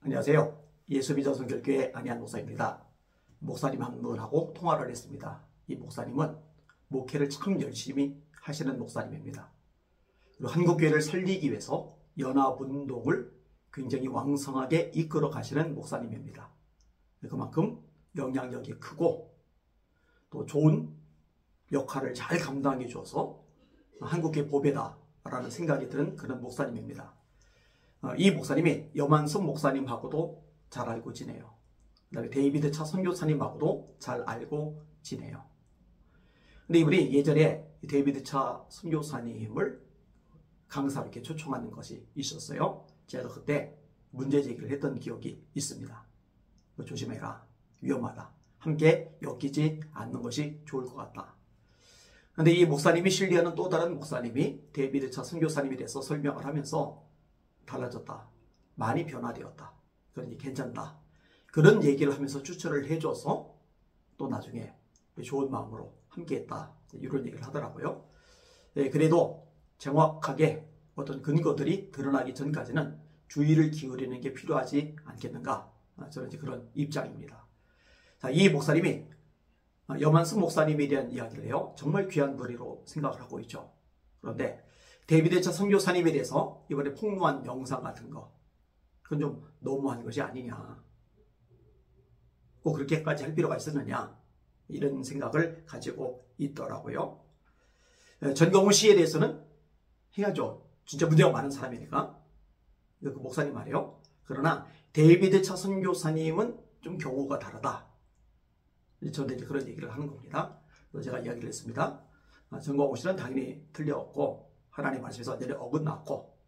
안녕하세요. 예수비전선교회 안희한 목사입니다. 목사님 한 분하고 통화를 했습니다. 이 목사님은 목회를 참 열심히 하시는 목사님입니다. 그리고 한국교회를 살리기 위해서 연합운동을 굉장히 왕성하게 이끌어 가시는 목사님입니다. 그만큼 영향력이 크고 또 좋은 역할을 잘 감당해 줘서 한국교회 보배다라는 생각이 드는 그런 목사님입니다. 이 목사님이 여만섭 목사님하고도 잘 알고 지내요. 그 다음에 데이비드 차 선교사님하고도 잘 알고 지내요. 근데 이분이 예전에 데이비드 차 선교사님을 강사로 이렇게 초청하는 것이 있었어요. 제가 그때 문제 제기를 했던 기억이 있습니다. 조심해라. 위험하다. 함께 엮이지 않는 것이 좋을 것 같다. 근데 이 목사님이 신뢰하는 또 다른 목사님이 데이비드 차 선교사님에 대해서 설명을 하면서 달라졌다. 많이 변화되었다. 그러니 괜찮다. 그런 얘기를 하면서 추천을 해줘서 또 나중에 좋은 마음으로 함께했다. 이런 얘기를 하더라고요. 그래도 정확하게 어떤 근거들이 드러나기 전까지는 주의를 기울이는 게 필요하지 않겠는가. 저는 이제 그런 입장입니다. 자, 이 목사님이 여만섭 목사님에 대한 이야기를 해요. 정말 귀한 분이로 생각을 하고 있죠. 그런데 데이비드 차 선교사님에 대해서 이번에 폭로한 영상 같은 거, 그건 좀 너무한 것이 아니냐. 꼭 그렇게까지 할 필요가 있었느냐. 이런 생각을 가지고 있더라고요. 전경훈 씨에 대해서는 해야죠. 진짜 문제가 많은 사람이니까. 그 목사님 말이에요. 그러나 데이비드 차 선교사님은 좀 경우가 다르다. 저는 이제 그런 얘기를 하는 겁니다. 그래서 제가 이야기를 했습니다. 전경훈 씨는 당연히 틀렸고 하나님 말씀에서 완전히 어긋났고,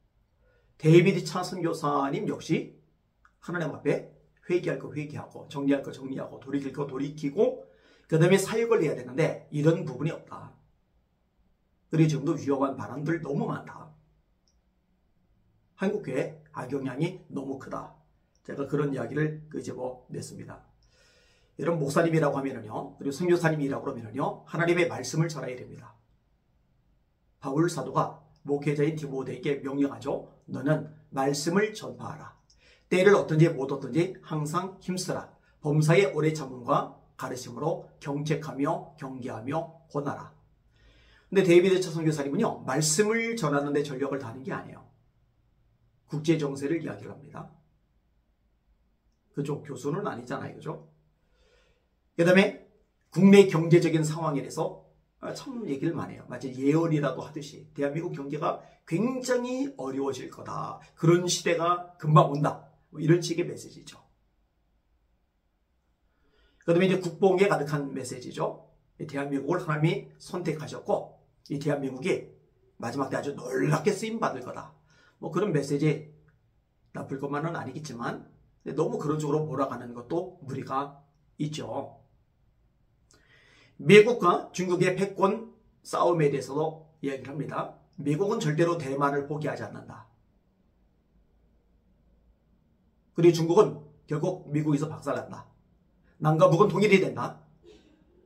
데이비드 차 선교사님 역시 하나님 앞에 회개할 거 회개하고 정리할 거 정리하고 돌이킬 거 돌이키고 그 다음에 사역을 해야 되는데 이런 부분이 없다. 그리고 지금도 위험한 바람들 너무 많다. 한국교회 악영향이 너무 크다. 제가 그런 이야기를 냈습니다. 이런 목사님이라고 하면은요, 그리고 선교사님이라고 그러면은요, 하나님의 말씀을 전해야 됩니다. 바울 사도가 목회자인 디모데에게 명령하죠. 너는 말씀을 전파하라. 때를 어떤지 못 어떤지 항상 힘쓰라. 범사의 오래 참음과 가르침으로 경책하며 경계하며 권하라. 근데 데이비드 차 선교사님은요, 말씀을 전하는 데 전력을 다하는 게 아니에요. 국제 정세를 이야기를 합니다. 그쪽 교수는 아니잖아요. 그죠? 그 다음에 국내 경제적인 상황에 대해서 참 얘기를 많이 해요. 마치 예언이라도 하듯이 대한민국 경제가 굉장히 어려워질 거다. 그런 시대가 금방 온다. 이런 식의 메시지죠. 그 다음에 이제 국뽕에 가득한 메시지죠. 대한민국을 하나님이 선택하셨고 이 대한민국이 마지막 때 아주 놀랍게 쓰임받을 거다. 그런 메시지 나쁠 것만은 아니겠지만 너무 그런 쪽으로 몰아가는 것도 무리가 있죠. 미국과 중국의 패권 싸움에 대해서도 이야기를 합니다. 미국은 절대로 대만을 포기하지 않는다. 그리고 중국은 결국 미국에서 박살난다. 남과 북은 통일이 된다.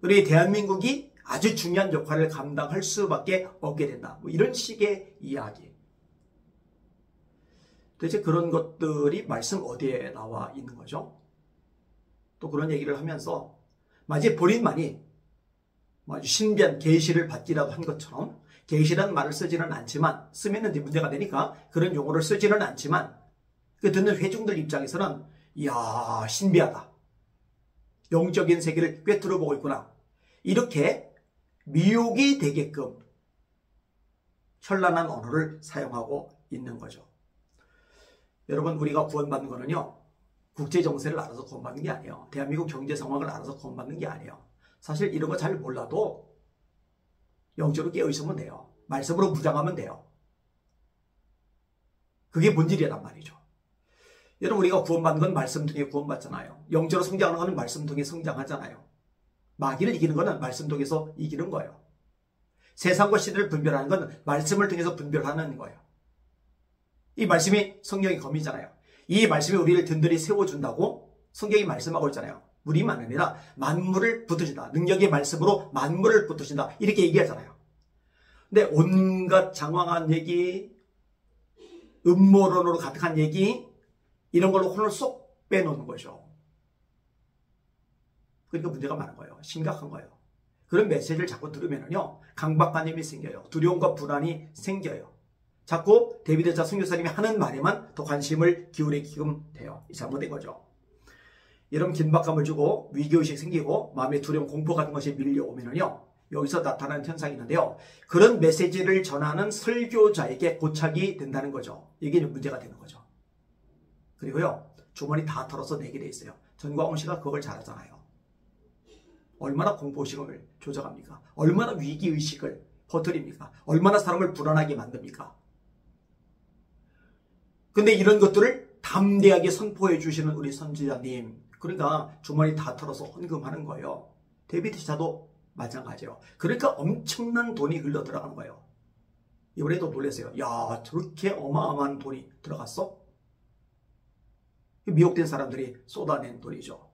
그리고 대한민국이 아주 중요한 역할을 감당할 수밖에 없게 된다. 이런 식의 이야기. 도대체 그런 것들이 말씀 어디에 나와 있는 거죠? 또 그런 얘기를 하면서 마치 본인만이 아주 신비한 계시를 받기라도 한 것처럼 계시라는 말을 쓰지는 않지만 쓰면 이제 문제가 되니까 그런 용어를 쓰지는 않지만 그 듣는 회중들 입장에서는 이야 신비하다. 영적인 세계를 꿰뚫어 보고 있구나. 이렇게 미혹이 되게끔 현란한 언어를 사용하고 있는 거죠. 여러분 우리가 구원받는 거는요. 국제 정세를 알아서 구원받는 게 아니에요. 대한민국 경제 상황을 알아서 구원받는 게 아니에요. 사실 이런 거 잘 몰라도 영적으로 깨어있으면 돼요. 말씀으로 무장하면 돼요. 그게 본질이란 말이죠. 여러분 우리가 구원받는 건 말씀 통해 구원받잖아요. 영적으로 성장하는 건 말씀 통해 성장하잖아요. 마귀를 이기는 건 말씀 통해서 이기는 거예요. 세상과 시대를 분별하는 건 말씀을 통해서 분별하는 거예요. 이 말씀이 성령의 검이잖아요. 이 말씀이 우리를 든든히 세워준다고 성경이 말씀하고 있잖아요. 우리만 아니라 만물을 붙드신다. 능력의 말씀으로 만물을 붙드신다. 이렇게 얘기하잖아요. 근데 온갖 장황한 얘기, 음모론으로 가득한 얘기, 이런 걸로 혼을 쏙 빼놓는 거죠. 그러니까 문제가 많은 거예요. 심각한 거예요. 그런 메시지를 자꾸 들으면요, 강박관념이 생겨요. 두려움과 불안이 생겨요. 자꾸 데비드 선교사님이 하는 말에만 더 관심을 기울이게끔 돼요. 잘못된 거죠. 이런 긴박감을 주고 위기의식 생기고 마음의 두려움, 공포 같은 것이 밀려오면요, 여기서 나타나는 현상이 있는데요. 그런 메시지를 전하는 설교자에게 고착이 된다는 거죠. 이게 문제가 되는 거죠. 그리고요, 주머니 다 털어서 내게 돼 있어요. 전광훈 씨가 그걸 잘하잖아요. 얼마나 공포의식을 조작합니까? 얼마나 위기의식을 퍼뜨립니까? 얼마나 사람을 불안하게 만듭니까? 근데 이런 것들을 담대하게 선포해 주시는 우리 선지자님, 그러니까 주머니 다 털어서 헌금하는 거예요. 데비드 기자도 마찬가지예요. 그러니까 엄청난 돈이 흘러 들어가는 거예요. 이번에도 놀랐어요. 야, 저렇게 어마어마한 돈이 들어갔어? 미혹된 사람들이 쏟아낸 돈이죠.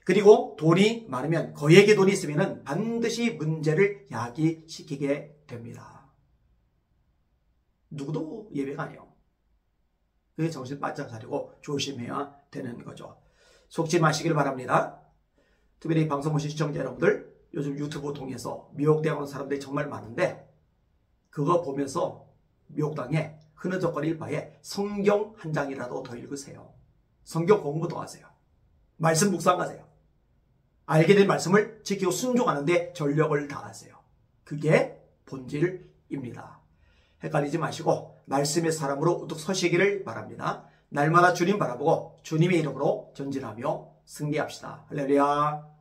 그리고 돈이 많으면, 거액의 돈이 있으면 반드시 문제를 야기시키게 됩니다. 누구도 예외가 아니에요. 그게 정신 바짝 차리고 조심해야 되는 거죠. 속지 마시길 바랍니다. 특별히 방송 보신 시청자 여러분들, 요즘 유튜브 통해서 미혹당하는 사람들이 정말 많은데, 그거 보면서 미혹당해 흐느적거릴 바에 성경 한 장이라도 더 읽으세요. 성경 공부 더 하세요. 말씀 묵상하세요. 알게 된 말씀을 지키고 순종하는데 전력을 다하세요. 그게 본질입니다. 헷갈리지 마시고 말씀의 사람으로 우뚝 서시기를 바랍니다. 날마다 주님 바라보고 주님의 이름으로 전진하며 승리합시다. 할렐루야.